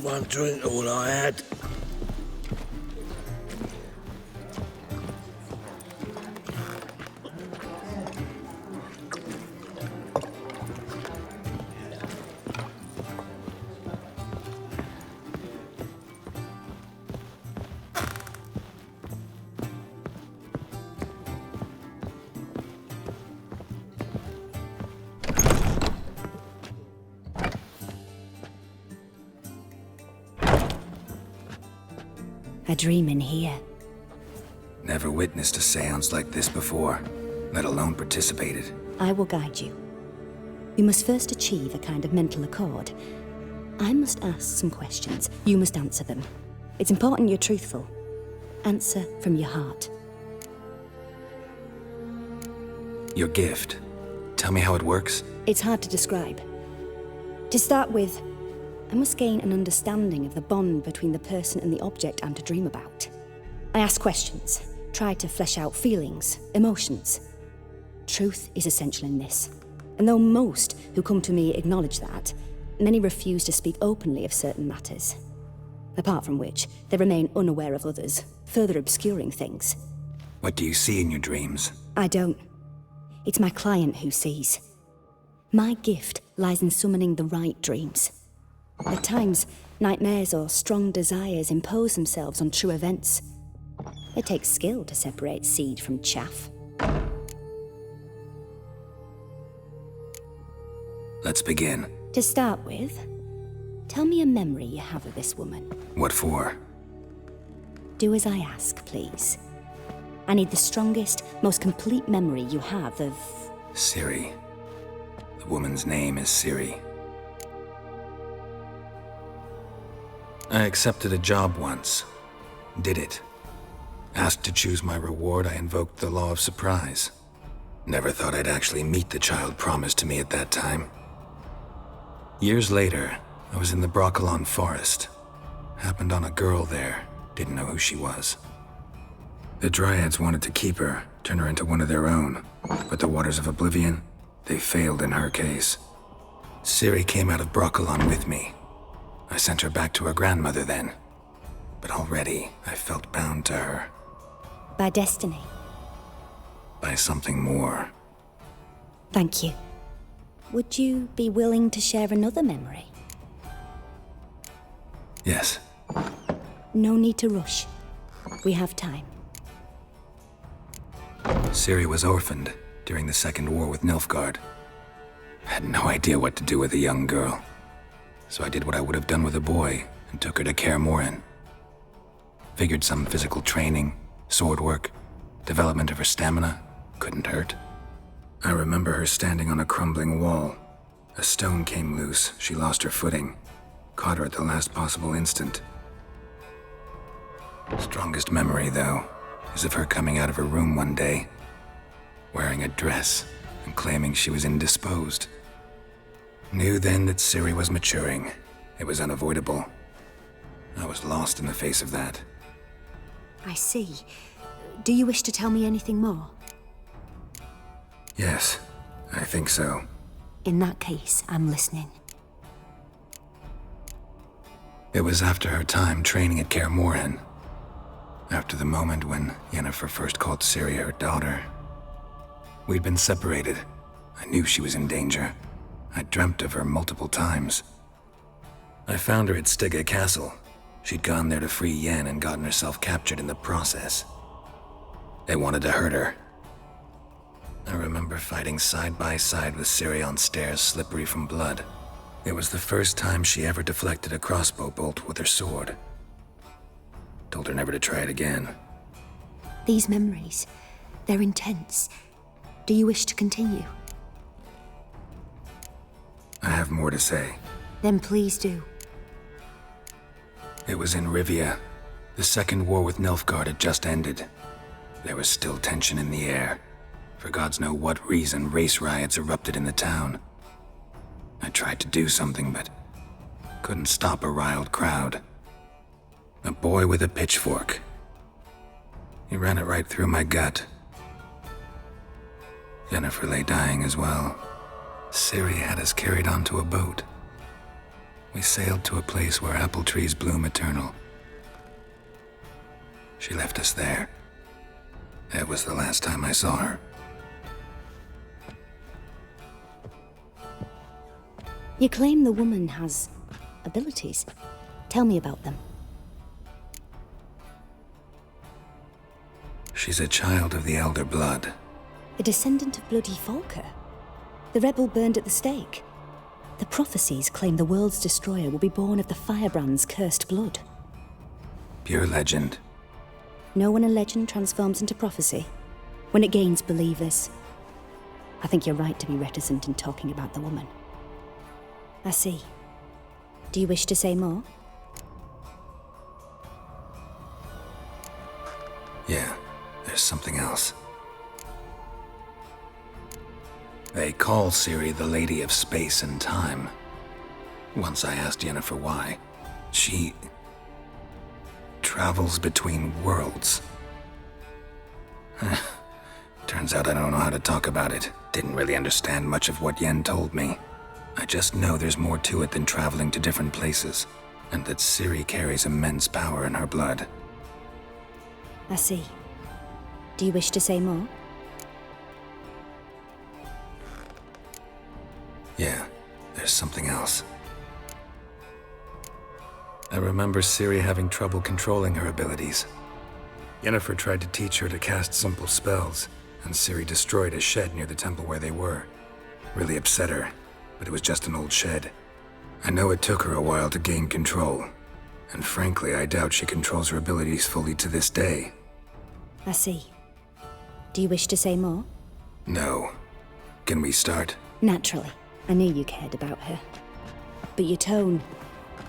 One drink all I had. A dream in here. Never witnessed a seance like this before, let alone participated. I will guide you. We must first achieve a kind of mental accord. I must ask some questions. You must answer them. It's important you're truthful. Answer from your heart. Your gift. Tell me how it works. It's hard to describe. To start with, I must gain an understanding of the bond between the person and the object I'm to dream about. I ask questions, try to flesh out feelings, emotions. Truth is essential in this. And though most who come to me acknowledge that, many refuse to speak openly of certain matters. Apart from which, they remain unaware of others, further obscuring things. What do you see in your dreams? I don't. It's my client who sees. My gift lies in summoning the right dreams. At times, nightmares or strong desires impose themselves on true events. It takes skill to separate seed from chaff. Let's begin. To start with, tell me a memory you have of this woman. What for? Do as I ask, please. I need the strongest, most complete memory you have of... Ciri. The woman's name is Ciri. I accepted a job once. Did it. Asked to choose my reward, I invoked the law of surprise. Never thought I'd actually meet the child promised to me at that time. Years later, I was in the Broccolon forest. Happened on a girl there. Didn't know who she was. The Dryads wanted to keep her, turn her into one of their own. But the Waters of Oblivion, they failed in her case. Ciri came out of Broccolon with me. I sent her back to her grandmother then. But already, I felt bound to her. By destiny. By something more. Thank you. Would you be willing to share another memory? Yes. No need to rush. We have time. Ciri was orphaned during the Second War with Nilfgaard. Had no idea what to do with a young girl. So I did what I would have done with a boy and took her to Kaer Morhen. Figured some physical training, sword work, development of her stamina couldn't hurt. I remember her standing on a crumbling wall. A stone came loose, she lost her footing. Caught her at the last possible instant. Strongest memory, though, is of her coming out of her room one day, wearing a dress and claiming she was indisposed. Knew then that Ciri was maturing. It was unavoidable. I was lost in the face of that. I see. Do you wish to tell me anything more? Yes, I think so. In that case, I'm listening. It was after her time training at Kaer Morhen. After the moment when Yennefer first called Ciri her daughter. We'd been separated. I knew she was in danger. I dreamt of her multiple times. I found her at Stygga Castle. She'd gone there to free Yen and gotten herself captured in the process. They wanted to hurt her. I remember fighting side by side with Ciri on stairs slippery from blood. It was the first time she ever deflected a crossbow bolt with her sword. Told her never to try it again. These memories, they're intense. Do you wish to continue? I have more to say. Then please do. It was in Rivia. The Second War with Nilfgaard had just ended. There was still tension in the air. For gods know what reason, race riots erupted in the town. I tried to do something, but couldn't stop a riled crowd. A boy with a pitchfork. He ran it right through my gut. Yennefer lay dying as well. Ciri had us carried onto a boat. We sailed to a place where apple trees bloom eternal. She left us there. That was the last time I saw her. You claim the woman has abilities. Tell me about them. She's a child of the Elder Blood. A descendant of bloody Falker. The rebel burned at the stake. The prophecies claim the world's destroyer will be born of the firebrand's cursed blood. Pure legend. Know when a legend transforms into prophecy? When it gains believers. I think you're right to be reticent in talking about the woman. I see. Do you wish to say more? Yeah, there's something else. They call Ciri the Lady of Space and Time. Once I asked Yennefer why. She travels between worlds. Turns out I don't know how to talk about it. Didn't really understand much of what Yen told me. I just know there's more to it than traveling to different places, and that Ciri carries immense power in her blood. I see. Do you wish to say more? Yeah, there's something else. I remember Ciri having trouble controlling her abilities. Yennefer tried to teach her to cast simple spells, and Ciri destroyed a shed near the temple where they were. Really upset her, but it was just an old shed. I know it took her a while to gain control, and frankly, I doubt she controls her abilities fully to this day. I see. Do you wish to say more? No. Can we start? Naturally. I knew you cared about her. But your tone,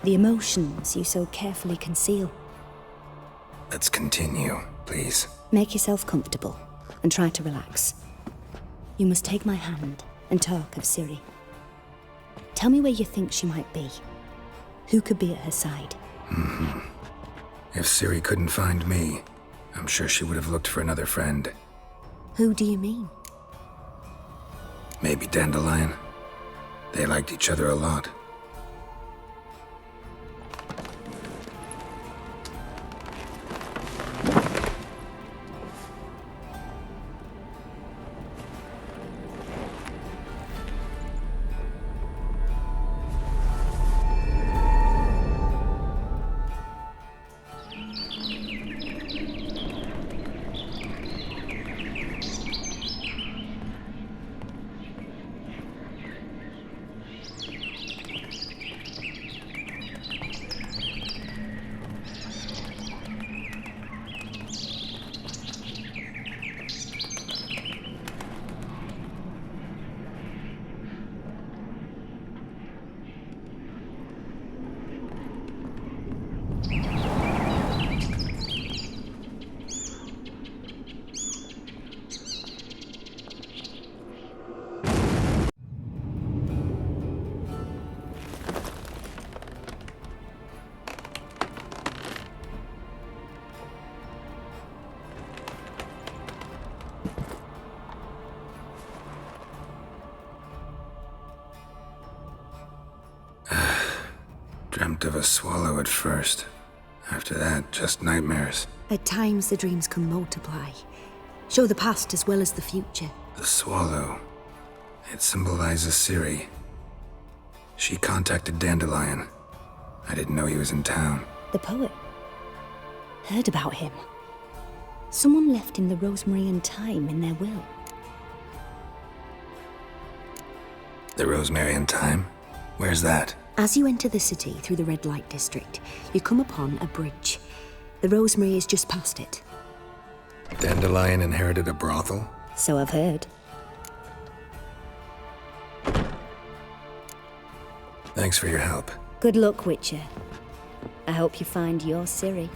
the emotions you so carefully conceal. Let's continue, please. Make yourself comfortable and try to relax. You must take my hand and talk of Ciri. Tell me where you think she might be. Who could be at her side? If Ciri couldn't find me, I'm sure she would have looked for another friend. Who do you mean? Maybe Dandelion. They liked each other a lot. Dreamt of a swallow at first. After that, just nightmares. At times the dreams can multiply. Show the past as well as the future. The swallow. It symbolizes Ciri. She contacted Dandelion. I didn't know he was in town. The poet. Heard about him. Someone left him the rosemary and thyme in their will. The Rosemary and Thyme? Where's that? As you enter the city through the red light district, you come upon a bridge. The rosemary is just past it. Dandelion inherited a brothel? So I've heard. Thanks for your help. Good luck, Witcher. I hope you find your Ciri.